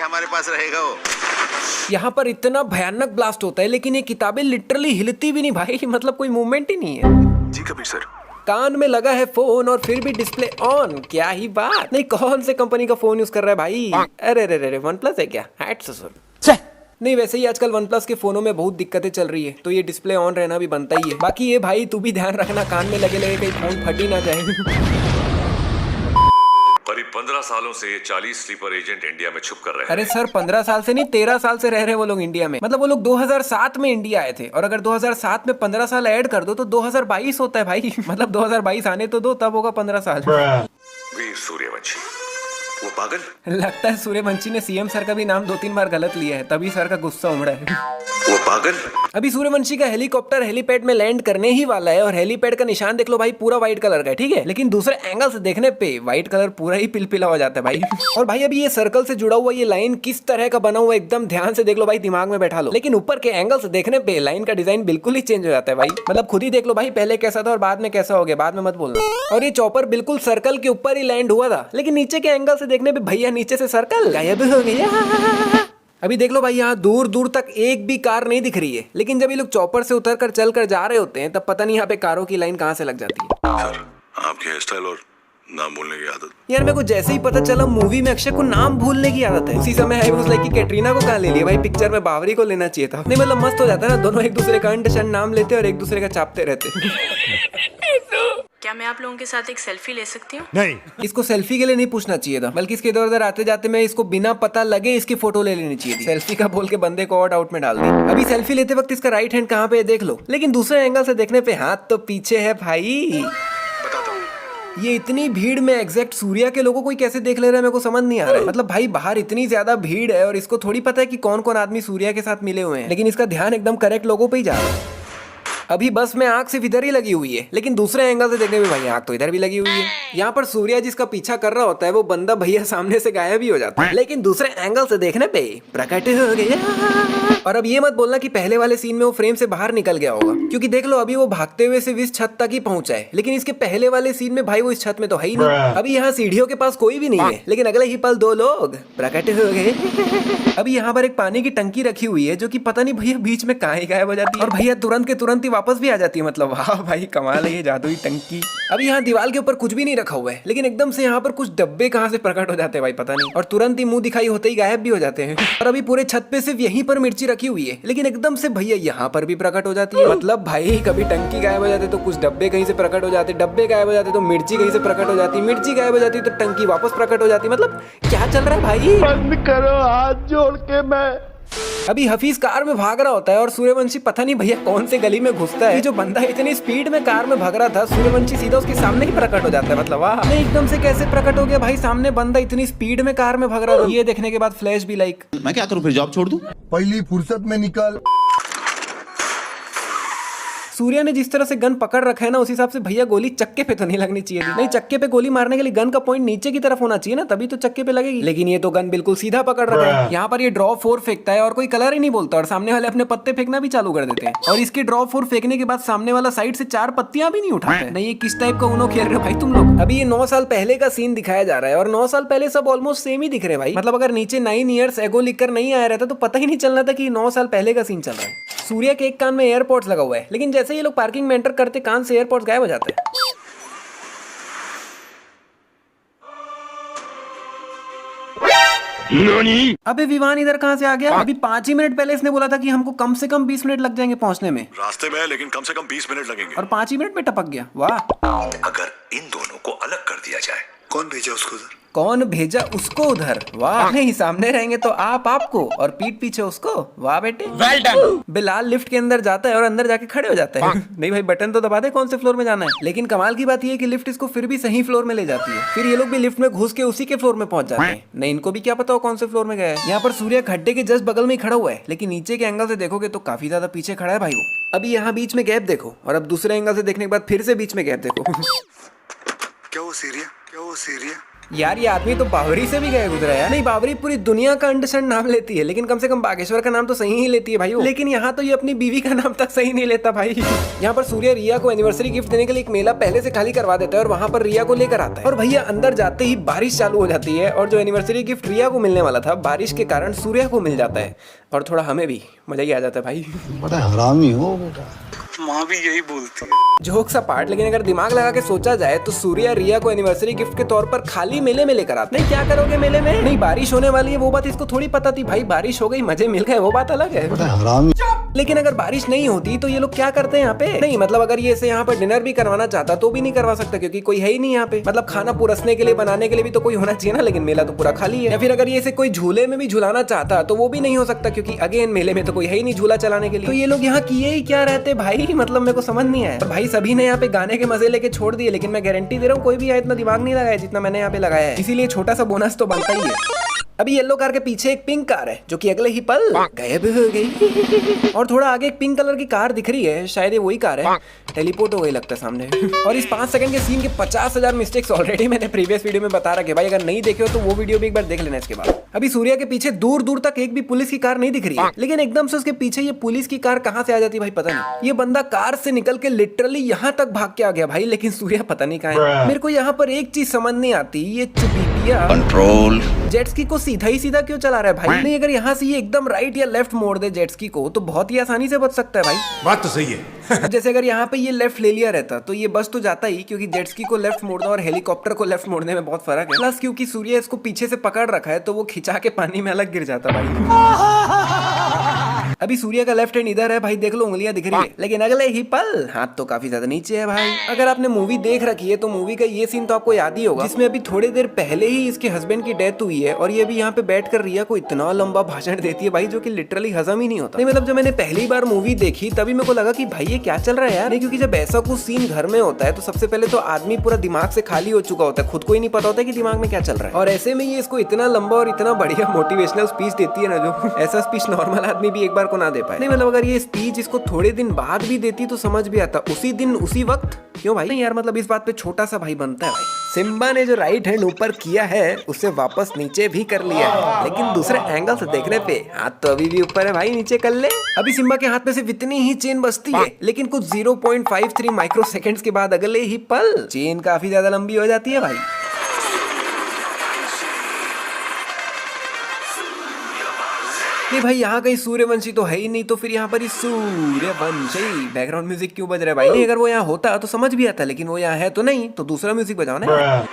हमारे पास रहेगा वो। यहाँ पर इतना भयानक ब्लास्ट होता है लेकिन ये किताबें लिटरली हिलती भी नहीं भाई, मतलब कोई मूवमेंट ही नहीं है। जी कबीर सर। कान में लगा है फोन और फिर भी डिस्प्ले ऑन, क्या ही बात। नहीं, कौन से कंपनी का फोन यूज कर रहा है भाई? अरे रे रे, वन प्लस है क्या? हैट ससुर। नहीं, वैसे ही आजकल वन प्लस के फोनों में बहुत दिक्कतें चल रही है, तो ये डिस्प्ले ऑन रहना भी बनता ही है। बाकी ये भाई तू भी ध्यान रखना, कान में लगे लगे कहीं फोन फट ही ना जाए। करीब 15 सालों से 40 स्लीपर एजेंट इंडिया में छुप कर रहे हैं। अरे सर, 15 साल से नहीं 13 साल से रह रहे वो लोग इंडिया में। मतलब वो लोग 2007 में इंडिया आए थे, और अगर 2007 में 15 साल ऐड कर दो तो 2022 होता है भाई। मतलब 2022 आने तो दो, तब होगा 15 साल। वीर सूर्यवंशी, वो पागल। लगता है सूर्यवंशी ने सीएम सर का भी नाम 2-3 बार गलत लिया है, तभी सर का गुस्सा उमड़ा है। वो पागल। अभी सूर्यवंशी का हेलीकॉप्टर हेलीपैड में लैंड करने ही वाला है, और हेलीपैड का निशान देख लो भाई, पूरा व्हाइट कलर का है, ठीक है। लेकिन दूसरे एंगल से देखने पे व्हाइट कलर पूरा ही पिलपिला हो जाता है भाई। और भाई अभी ये सर्कल से जुड़ा हुआ ये लाइन किस तरह का बना हुआ है, एकदम ध्यान से देख लो भाई, दिमाग में बैठा लो। लेकिन ऊपर के एंगल से देखने पे लाइन का डिजाइन बिल्कुल ही चेंज हो जाता है भाई। मतलब खुद ही देख लो भाई, पहले कैसा था और बाद में कैसा हो गया, बाद में मत बोलना। और ये चॉपर बिल्कुल सर्कल के ऊपर ही लैंड हुआ था, लेकिन नीचे के एंगल से देखने पे भैया नीचे से सर्कल गायब हो गया। अभी देख लो भाई, यहाँ दूर दूर तक एक भी कार नहीं दिख रही है, लेकिन जब ये लोग चॉपर से उतर कर चल कर जा रहे होते हैं तब पता नहीं यहाँ पे कारों की लाइन कहाँ से लग जाती है। सर, आपके हेयर स्टाइल और नाम बोलने की आदत। यार मेरे को जैसे ही पता चला मूवी में अक्षय को नाम भूलने की आदत है, उसी समय आई वाज लाइक कि कैटरीना को कहाँ ले लिया भाई, पिक्चर में बावरी को लेना चाहिए था। नहीं मतलब मस्त हो जाता है ना, दोनों एक दूसरे का अंडशन नाम लेते और एक दूसरे का चापते रहते। क्या मैं आप लोगों के साथ एक सेल्फी ले सकती हूँ? नहीं। इसको सेल्फी के लिए नहीं पूछना चाहिए था, बल्कि इसके इधर उधर आते जाते मैं इसको बिना पता लगे इसकी फोटो ले लेनी चाहिए थी। सेल्फी का बोल के बंदे को और आउट में डाल दी। अभी सेल्फी लेते वक्त इसका राइट हैंड कहाँ पे है देख लो, लेकिन दूसरे एंगल से देखने पे हाथ तो पीछे है भाई। ये इतनी भीड़ में एग्जैक्ट सूर्या के लोगों को कैसे देख ले रहा है, मेरे को समझ नहीं आ रहा है। मतलब भाई बाहर इतनी ज्यादा भीड़ है और इसको थोड़ी पता है कि कौन कौन आदमी सूर्या के साथ मिले हुए हैं, लेकिन इसका ध्यान एकदम करेक्ट लोगों पे ही जा रहा है। अभी बस में आंख सिर्फ इधर ही लगी हुई है, लेकिन दूसरे एंगल से देखने में भाई आंख तो इधर भी लगी हुई है। यहाँ पर सूर्या जिसका पीछा कर रहा होता है वो बंदा भैया सामने से गायब भी हो जाता है, लेकिन दूसरे एंगल से देखने पे प्रकट हो गया। और अब ये मत बोलना कि पहले वाले सीन में वो फ्रेम से बाहर निकल गया होगा, क्योंकि देख लो अभी वो भागते हुए सिर्फ इस छत तक ही पहुंचा है, लेकिन इसके पहले वाले सीन में भाई वो इस छत में तो है ही नहीं। अभी यहाँ सीढ़ियों के पास कोई भी नहीं है, लेकिन अगले ही पल 2 लोग प्रकट हो गए। अभी यहाँ पर एक पानी की टंकी रखी हुई है, जो कि पता नहीं भैया बीच में कहाँ ही गायब हो जाती है, और भैया तुरंत के तुरंत ही वापस भी आ जाती है। मतलब वाह भाई कमाल है ये जादुई टंकी। अभी यहाँ दीवार के ऊपर कुछ भी नहीं रखा हुआ है, लेकिन एकदम से यहाँ पर कुछ डब्बे कहाँ से प्रकट हो जाते हैं भाई पता नहीं, और तुरंत ही मुंह दिखाई होते ही गायब भी हो जाते हैं। और अभी पूरे छत पे सिर्फ यहीं पर मिर्ची रखी हुई है, लेकिन एकदम से भैया यहाँ पर भी प्रकट हो जाती है। मतलब भाई कभी टंकी गायब हो जाते तो कुछ डब्बे कहीं से प्रकट हो जाते, डब्बे गायब हो जाते तो मिर्ची कहीं से प्रकट हो जाती, मिर्ची गायब हो जाती तो टंकी वापस प्रकट हो जाती। मतलब क्या चल रहा है भाई? बंद करो हाथ जोड़ के। मैं अभी हफीज कार में भाग रहा होता है और सूर्यवंशी पता नहीं भैया कौन से गली में घुसता है, जो बंदा इतनी स्पीड में कार में भाग रहा था सूर्यवंशी सीधा उसके सामने ही प्रकट हो जाता है। मतलब वाह, नहीं एकदम से कैसे प्रकट हो गया भाई, सामने बंदा इतनी स्पीड में कार में भाग रहा था। ये देखने के बाद फ्लैश भी लाइक, मैं क्या करूं फिर, जॉब छोड़ दूं? पहली फुर्सत में निकल। सूर्या ने जिस तरह से गन पकड़ रखा है ना, उस हिसाब से भैया गोली चक्के पे तो नहीं लगनी चाहिए थी। नहीं, चक्के पे गोली मारने के लिए गन का पॉइंट नीचे की तरफ होना चाहिए ना, तभी तो चक्के पे लगेगी, लेकिन ये तो गन बिल्कुल सीधा पकड़ रखा है। यहाँ पर ये ड्रॉप 4 फेंकता है और कोई कलर ही नहीं बोलता, और सामने वाले अपने पत्ते फेंकना भी चालू कर देते हैं। और इसके ड्रॉप 4 फेंकने के बाद सामने वाला साइड से 4 पत्तियां भी नहीं उठाते। नहीं, ये किस टाइप का उनो खेल रहे हो भाई तुम लोग? अभी ये 9 साल पहले का सीन दिखाया जा रहा है, और 9 साल पहले सब ऑलमोस्ट सेम ही दिख रहे हैं भाई। मतलब अगर नीचे 9 ईयर्स एगो लिखकर नहीं आया रहता तो पता ही नहीं चलना था कि 9 साल पहले का सीन चल रहा है। सूर्या के एक कान में एयरपोर्ट्स लगा हुआ है, लेकिन जैसे ये लोग पार्किंग में एंटर करते कान से एयरपोर्ट्स गायब हो जाते हैं। अबे विवान इधर कहाँ से आ गया? अभी 5 ही मिनट पहले इसने बोला था कि हमको कम से कम 20 मिनट लग जाएंगे पहुंचने में। रास्ते में है, लेकिन कम से कम 20 मिनट लगेंगे। और 5 ही मिनट में टपक गया। वाह, अगर इन दोनों को अलग कर दिया जाए। कौन भेजा उसको उधर? कौन भेजा उसको उधर? वाह, नहीं सामने रहेंगे तो आप आपको और पीठ पीछे उसको। वाह बेटे, वेल डन। बिलाल लिफ्ट के अंदर जाता है और अंदर जाके खड़े हो जाता है। नहीं भाई बटन तो दबा दे कौन से फ्लोर में जाना है। लेकिन कमाल की बात ये है कि लिफ्ट इसको फिर भी सही फ्लोर में ले जाती है। फिर ये लोग भी लिफ्ट में घुस के उसी के फ्लोर में पहुंच जाते हैं। नहीं, इनको भी क्या पता हो कौन से फ्लोर में गया है। यहाँ पर सूर्या खड्डे के जस्ट बगल में ही खड़ा हुआ है, लेकिन नीचे के एंगल से देखोगे तो काफी ज्यादा पीछे खड़ा है भाई वो। अभी यहाँ बीच में गैप देखो, और अब दूसरे एंगल से देखने के बाद फिर से बीच में गैप देखो। क्या वो सीरिया? यार ये आदमी तो बावरी से भी गए गुजरा है। नहीं, बावरी पूरी दुनिया का अंडरस्टैंड नाम लेती है, लेकिन कम से कम बागेश्वर का नाम तो सही ही लेती है भाई वो। लेकिन यहाँ तो ये अपनी बीवी का नाम तक सही नहीं लेता भाई। यहाँ पर सूर्य रिया को एनिवर्सरी गिफ्ट देने के लिए एक मेला पहले से खाली करवा देता है और वहाँ पर रिया को लेकर आता है। और भैया अंदर जाते ही बारिश चालू हो जाती है और जो एनिवर्सरी गिफ्ट रिया को मिलने वाला था बारिश के कारण सूर्य को मिल जाता है और थोड़ा हमें भी मजा ही आ जाता है भाई। बड़ा हरामी हो बेटा। माँ भी यही बोलती है। जोक्स अपार्ट, लेकिन अगर दिमाग लगा के सोचा जाए तो सूर्या रिया को एनिवर्सरी गिफ्ट के तौर पर खाली मेले में लेकर आता। नहीं, क्या करोगे मेले में? नहीं, बारिश होने वाली है वो बात इसको थोड़ी पता थी भाई। बारिश हो गई, मजे मिल गए, वो बात अलग है। बड़ा हरामी। लेकिन अगर बारिश नहीं होती तो ये लोग क्या करते हैं यहाँ पे? नहीं मतलब अगर ये इसे यहाँ पर डिनर भी करवाना चाहता तो भी नहीं करवा सकता क्योंकि कोई है ही नहीं यहाँ पे। मतलब खाना पुरसने के लिए, बनाने के लिए भी तो कोई होना चाहिए ना, लेकिन मेला तो पूरा खाली है। या फिर अगर ये इसे कोई झूले में भी झुलाना चाहता तो वो भी नहीं हो सकता क्योंकि अगेन मेले में तो कोई है ही नहीं झूला चलाने के लिए। तो ये लोग यहाँ किए ही क्या रहते भाई, मतलब मेरे को समझ नहीं आया। भाई सभी ने यहाँ पे गाने के मजे लेके छोड़ दिए, लेकिन मैं गारंटी दे रहा हूँ कोई भी इतना दिमाग नहीं लगाया जितना मैंने यहाँ पे लगाया है। इसीलिए छोटा सा बोनस तो बनता ही है। अभी येलो कार के पीछे एक पिंक कार है जो कि अगले ही पल गायब हो गई। और थोड़ा आगे एक पिंक कलर की कार दिख रही है, शायद ये वही कार है। टेलीपोर्ट हो गई लगता है सामने। और इस 5 सेकंड के सीन के 50,000 मिस्टेक्स ऑलरेडी मैंने प्रीवियस वीडियो में बता रखे भाई। अगर नहीं देखे हो तो वो वीडियो भी एक बार देख लेना इसके बाद। अभी सूर्या के पीछे दूर दूर तक एक भी पुलिस की कार नहीं दिख रही है, लेकिन एकदम से उसके पीछे ये पुलिस की कार कहाँ से आ जाती है भाई पता नहीं। ये बंदा कार से निकल के लिटरली यहाँ तक भाग के आ गया भाई, लेकिन सूर्या पता नहीं कहाँ है। मेरे को यहाँ पर एक चीज समझ नहीं आती, ये चुपीपिया कंट्रोल जेट्स को सीधा ही सीधा क्यों चला रहा है भाई? नहीं, अगर यहाँ से ये एकदम राइट या लेफ्ट मोड़ दे जेट्स को तो बहुत ही आसानी से बच सकता है भाई। बात तो सही है। जैसे अगर यहाँ पे ये लेफ्ट ले लिया रहता तो ये बस तो जाता ही, क्योंकि जेट्स को लेफ्ट मोड़ना और हेलीकॉप्टर को लेफ्ट मोड़ने में बहुत फर्क है। प्लस क्योंकि सूर्य इसको पीछे से पकड़ रखा है तो वो खिंचा के पानी में अलग गिर जाता भाई। अभी सूर्य का लेफ्ट हैंड इधर है भाई, देख लो उंगलियां दिख रही है, लेकिन अगले ही पल हाथ तो काफी ज्यादा नीचे है भाई। अगर आपने मूवी देख रखी है तो मूवी का ये सीन तो आपको याद ही होगा, जिसमें अभी थोड़ी देर पहले ही इसके हस्बैंड की डेथ हुई है और ये भी यहाँ पे बैठकर रिया को इतना लंबा भाषण देती है भाई जो कि लिटरली हजम ही नहीं होता। नहीं मतलब जब मैंने पहली बार मूवी देखी तभी मेरे को लगा कि भाई ये क्या चल रहा है यार। नहीं, क्योंकि जब ऐसा कुछ सीन घर में होता है तो सबसे पहले तो आदमी पूरा दिमाग से खाली हो चुका होता है, खुद को ही नहीं पता होता कि दिमाग में क्या चल रहा है। और ऐसे में ये इसको इतना लंबा और इतना बढ़िया मोटिवेशनल स्पीच देती है ना, जो ऐसा स्पीच नॉर्मल आदमी भी एक बार को ना दे पाए। नहीं मतलब अगर ये स्पीच इसको थोड़े दिन बाद भी देती तो समझ भी आता, उसी दिन उसी वक्त क्यों भाई? नहीं यार, मतलब इस बात पे छोटा सा भाई बनता है भाई। सिम्बा ने जो राइट हैंड ऊपर किया है उसे वापस नीचे भी कर लिया है, लेकिन दूसरे एंगल से देखने पे हाथ तो अभी भी ऊपर है भाई, नीचे कर ले। अभी सिम्बा के हाथ में सिर्फ इतनी ही चेन बचती है, लेकिन कुछ 0.53 माइक्रो सेकेंड्स के बाद अगले ही पल चेन काफी ज्यादा लंबी हो जाती है भाई। नहीं भाई, यहाँ कहीं सूर्यवंशी तो है ही नहीं, तो फिर यहाँ पर ही सूर्यवंशी बैकग्राउंड म्यूजिक क्यों बज रहा है भाई? नहीं, अगर वो यहाँ होता तो समझ भी आता, लेकिन वो यहाँ है तो नहीं, तो दूसरा म्यूजिक बजाओ ना।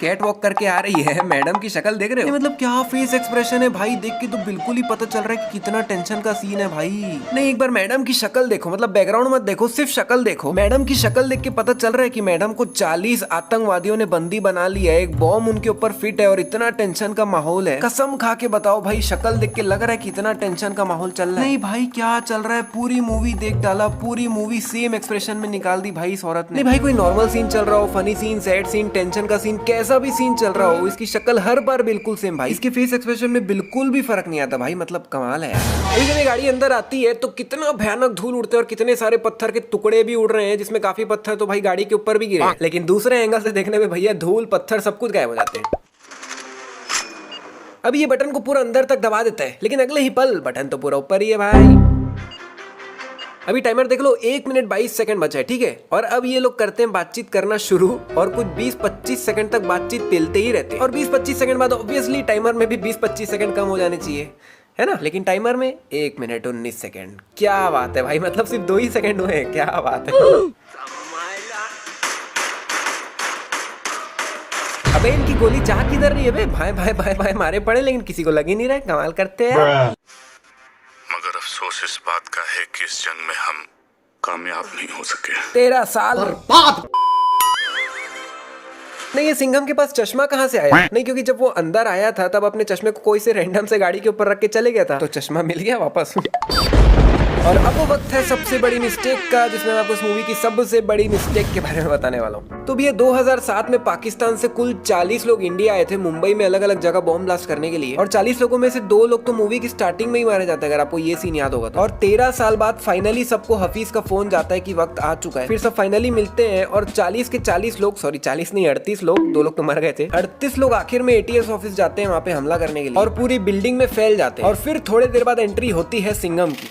कैट वॉक करके आ रही है, मैडम की शक्ल देख रहे हो? मतलब क्या फेस एक्सप्रेशन है भाई, देख के तो बिल्कुल ही पता चल रहा है कि कितना टेंशन का सीन है भाई। नहीं, एक बार मैडम की शक्ल देखो, मतलब बैकग्राउंड मत देखो, सिर्फ शक्ल देखो। मैडम की शक्ल देख के पता चल रहा है कि मैडम को 40 आतंकवादियों ने बंदी बना लिया है, एक बॉम्ब उनके ऊपर फिट है और इतना टेंशन का माहौल है। कसम खा के बताओ भाई, शक्ल देख के लग रहा है कि इतना टेंशन का माहौल चल रहा है। नहीं भाई, क्या चल रहा है? पूरी मूवी देख डाला, पूरी मूवी सेम एक्सप्रेशन में निकाल दी भाई इस औरत ने। नहीं भाई, कोई नॉर्मल सीन चल रहा हो, funny scene, sad scene, tension का सीन, कैसा भी सीन चल रहा हो, इसकी शक्ल हर बार बिल्कुल सेम भाई। इसके फेस एक्सप्रेशन में बिल्कुल भी फर्क नहीं आता भाई, मतलब कमाल है यार। अभी जब गाड़ी अंदर आती है तो कितना भयानक धूल उड़ते हैं और कितने सारे पत्थर के टुकड़े भी उड़ रहे हैं, जिसमें काफी पत्थर तो भाई गाड़ी के ऊपर भी गिरे, लेकिन दूसरे एंगल से देखने में भैया धूल पत्थर सब कुछ गायब हो जाते हैं। अभी ये बटन को पूरा अंदर तक दबा देता है, लेकिन अगले ही पल बटन तो पूरा ऊपर ही है भाई। अभी टाइमर देख लो, 1 मिनट 22 सेकंड बचा है, ठीक है। और अब ये लोग करते हैं बातचीत करना शुरू और कुछ 20-25 सेकंड तक बातचीत पेलते ही रहते हैं। और 20-25 सेकंड बाद ऑब्वियसली टाइमर में भी 20-25 सेकंड कम हो जाने चाहिए, है ना, लेकिन टाइमर में 1 मिनट 19 सेकंड। क्या बात है भाई, मतलब सिर्फ 2 ही सेकंड हुए, क्या बात है। अबे इनकी गोली जा किधर रही है बे? भाई भाई भाई भाई मारे पड़े, लेकिन किसी को लग ही नहीं रहा है, कमाल करते हैं। मगर अफसोस इस बात का है कि इस जंग में हम कामयाब नहीं हो सके। 13 साल बर्बाद। नहीं, ये सिंघम के पास चश्मा कहाँ से आया? नहीं, क्योंकि जब वो अंदर आया था तब अपने चश्मे को कोई से रैंडम से गाड़ी के ऊपर रख के चले गया था, तो चश्मा मिल गया वापस। और अब वो वक्त है सबसे बड़ी मिस्टेक का, जिसमें मैं आपको इस मूवी की सबसे बड़ी मिस्टेक के बारे में बताने वाला हूँ। तो भैया 2007 में पाकिस्तान से कुल 40 लोग इंडिया आए थे मुंबई में अलग अलग जगह बॉम्ब ब्लास्ट करने के लिए, और 40 लोगों में से 2 लोग तो मूवी की स्टार्टिंग में ही मारे जाते हैं, अगर आपको ये सीन याद होगा तो। और 13 साल बाद फाइनली सबको हफीज का फोन जाता है कि वक्त आ चुका है। फिर सब फाइनली मिलते हैं और 40 के 40 लोग, सॉरी 40 नहीं 38 लोग, 2 लोग तो मर गए थे, 38 लोग आखिर में ATS ऑफिस जाते हैं वहाँ पे हमला करने के लिए और पूरी बिल्डिंग में फैल जाते हैं। और फिर थोड़ी देर बाद एंट्री होती है सिंघम की।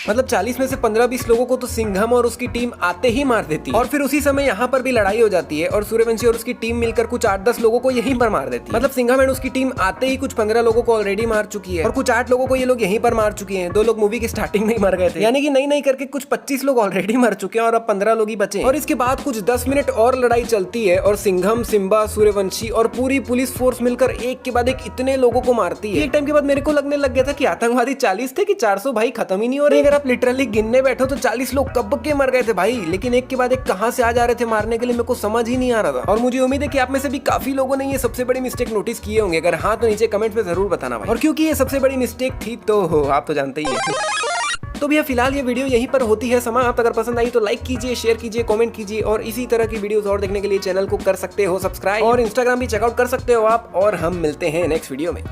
मतलब 40 में से 15-20 लोगों को तो सिंघम और उसकी टीम आते ही मार देती है। और फिर उसी समय यहाँ पर भी लड़ाई हो जाती है और सूर्यवंशी और उसकी टीम मिलकर कुछ 8-10 लोगों को यहीं पर मार देती है। मतलब सिंघम एंड उसकी टीम आते ही कुछ 15 लोगों को ऑलरेडी मार चुकी है और कुछ 8 लोगों को ये लोग यहीं पर मार चुके हैं। 2 लोग मूवी की स्टार्टिंग में ही मर गए थे, यानी कि नहीं करके कुछ 25 लोग ऑलरेडी मर चुके हैं और अब 15 लोग ही बचे। और इसके बाद कुछ 10 मिनट और लड़ाई चलती है और सिंघम, सिम्बा, सूर्यवंशी और पूरी पुलिस फोर्स मिलकर एक के बाद एक इतने लोगों को मारती है। एक टाइम के बाद मेरे को लगने लग गया था कि आतंकवादी 40 थे कि 400 भाई खत्म ही नहीं हो रहे। अगर आप लिटरली गिनने बैठो तो 40 लोग कब के मर गए थे भाई, लेकिन एक के बाद एक कहां से आ जा रहे थे मारने के लिए, मेरे को समझ ही नहीं आ रहा था। और मुझे उम्मीद है कि आप में से भी काफी लोगों ने ये सबसे बड़ी मिस्टेक नोटिस किए होंगे। अगर हाँ तो नीचे कमेंट में जरूर बताना भाई। और क्योंकि ये सबसे बड़ी मिस्टेक थी तो आप तो जानते ही हैं। तो भैया फिलहाल ये वीडियो यहीं पर होती है समाप्त। अगर पसंद आई तो लाइक कीजिए, शेयर कीजिए, कमेंट कीजिए और इसी तरह की वीडियोस और देखने के लिए चैनल को कर सकते हो सब्सक्राइब और इंस्टाग्राम भी चेकआउट कर सकते हो आप। और हम मिलते हैं नेक्स्ट वीडियो में।